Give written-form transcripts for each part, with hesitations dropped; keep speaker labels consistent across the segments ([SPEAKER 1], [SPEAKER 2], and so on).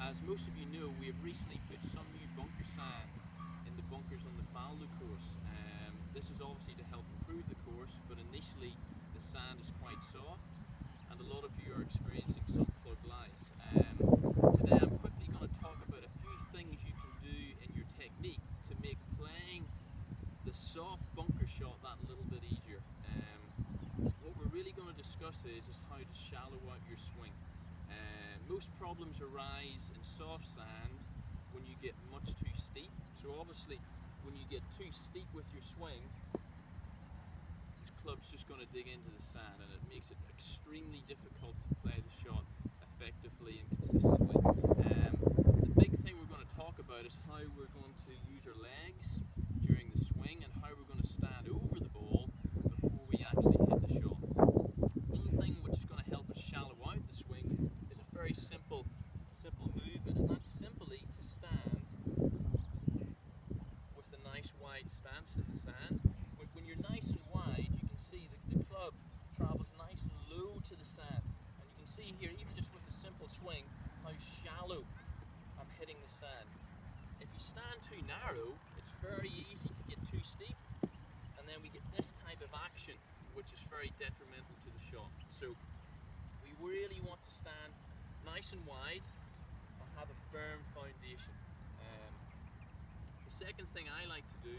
[SPEAKER 1] As most of you know, we have recently put some new bunker sand in the bunkers on the Fallow course. This is obviously to help improve the course, but initially the sand is quite soft and a lot of you are experiencing some plug lies. Today I'm quickly going to talk about a few things you can do in your technique to make playing the soft bunker shot that little bit easier. What we're really going to discuss is how to shallow out your swing. Most problems arise in soft sand when you get much too steep. So obviously when you get too steep with your swing, this club's just going to dig into the sand and it makes it extremely difficult to play the shot effectively and consistently. The big thing we're going to talk about is how we're going to use our legs during the swing and how we're going to stand over the ball before we actually hit the shot. One thing which is going to help us shallow out the swing is a very simple movement, and that's simply to stand with a nice wide stance in the sand. When you're nice and wide, you can see the club travels nice and low to the sand, and you can see here, even just with a simple swing, how shallow I'm hitting the sand. If you stand too narrow, it's very easy to get too steep, and then we get this type of action, which is very detrimental to the shot. So we really want to stand nice and wide and have a firm foundation. The second thing I like to do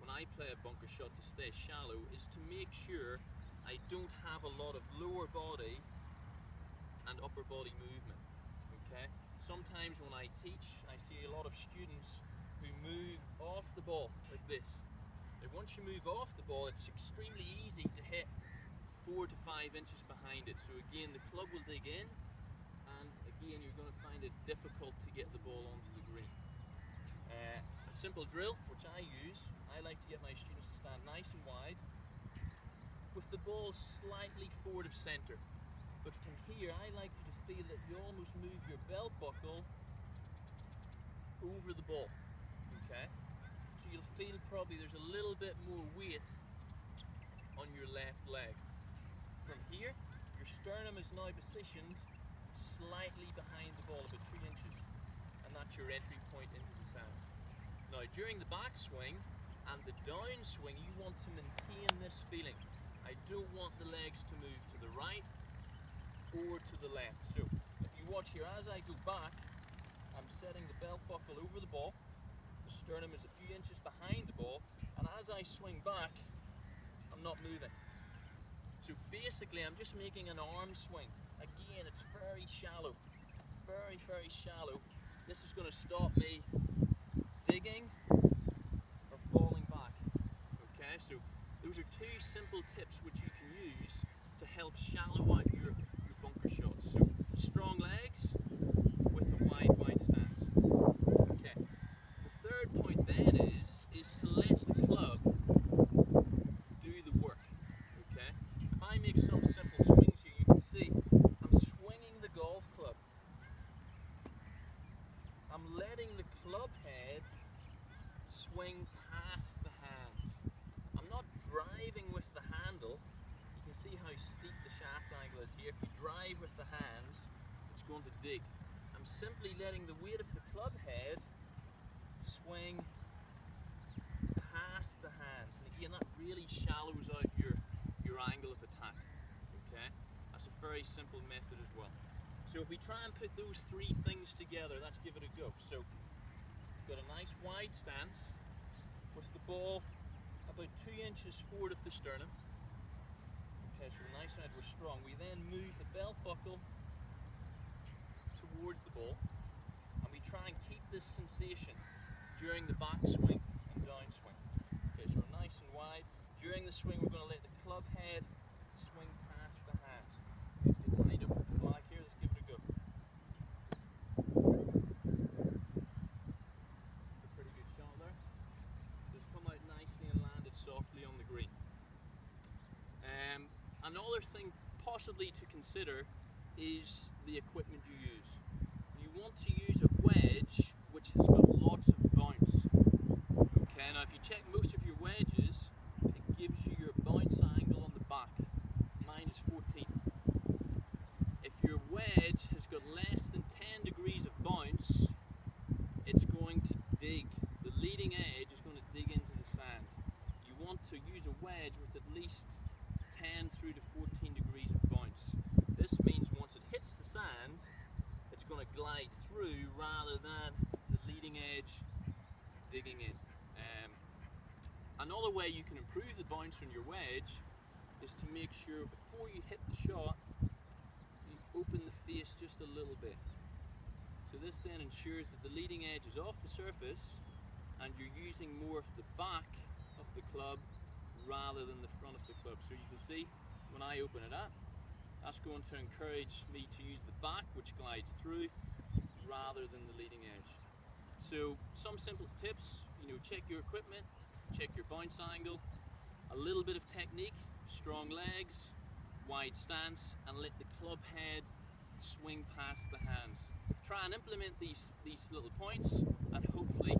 [SPEAKER 1] when I play a bunker shot to stay shallow is to make sure I don't have a lot of lower body and upper body movement. Okay? Sometimes when I teach, I see a lot of students who move off the ball like this. And once you move off the ball, it's extremely easy to hit 4 to 5 inches behind it. So again, the club will dig in, and again, you're going to find it difficult to get the ball onto the green. A simple drill, which I use, I like to get my students to stand nice and wide, with the ball slightly forward of center. But from here, I like you to feel that you almost move your belt buckle over the ball. Okay? So you'll feel probably there's a little bit more weight on your left leg. From here, your sternum is now positioned slightly behind the ball, about 3 inches, and that's your entry point into the sand. Now during the backswing and the downswing, you want to maintain this feeling. I don't want the legs to move to the right or to the left. So if you watch here, as I go back, I'm setting the belt buckle over the ball, the sternum is a few inches behind the ball, and as I swing back, I'm not moving. So basically I'm just making an arm swing. Again, it's very shallow, very, very shallow. This is going to stop me digging or falling back. Okay, so those are two simple tips which you can use to help shallow out your bunker shots. So strong legs with a wide stance. Okay, the third point then is to let the club do the work. Okay, if I make some simple swings here, you can see I'm swinging the golf club. I'm letting the club head swing past the hands. I'm not driving with the handle. You can see how steep the shaft angle is here. If you drive with the hands, it's going to dig. I'm simply letting the weight of the club head swing past the hands. And again, that really shallows out your angle of attack. Okay? That's a very simple method as well. So if we try and put those three things together, let's give it a go. So we've got a nice wide stance with the ball about 2 inches forward of the sternum. Okay, so nice and we're strong. We then move the belt buckle towards the ball, and we try and keep this sensation during the backswing and downswing. Okay, so we're nice and wide. During the swing, we're going to let the club head swing past the hands. Let's get lined up with the flag here. Let's give it a go. It's a pretty good shot there. Just come out nicely and landed softly on the green. Another thing possibly to consider is the equipment you use. You want to use a wedge which has got lots of bounce. Okay, now if you check most of your wedges, it gives you your bounce angle on the back. Mine is 14. If your wedge has got less than 10 degrees of bounce, wedge with at least 10 through to 14 degrees of bounce. This means once it hits the sand, it's going to glide through rather than the leading edge digging in. Another way you can improve the bounce on your wedge is to make sure before you hit the shot, you open the face just a little bit. So this then ensures that the leading edge is off the surface and you're using more of the back of the club rather than the front of the club. So you can see when I open it up, that's going to encourage me to use the back, which glides through, rather than the leading edge. So some simple tips, check your equipment, check your bounce angle, a little bit of technique, strong legs, wide stance, and let the club head swing past the hands. Try and implement these little points, and hopefully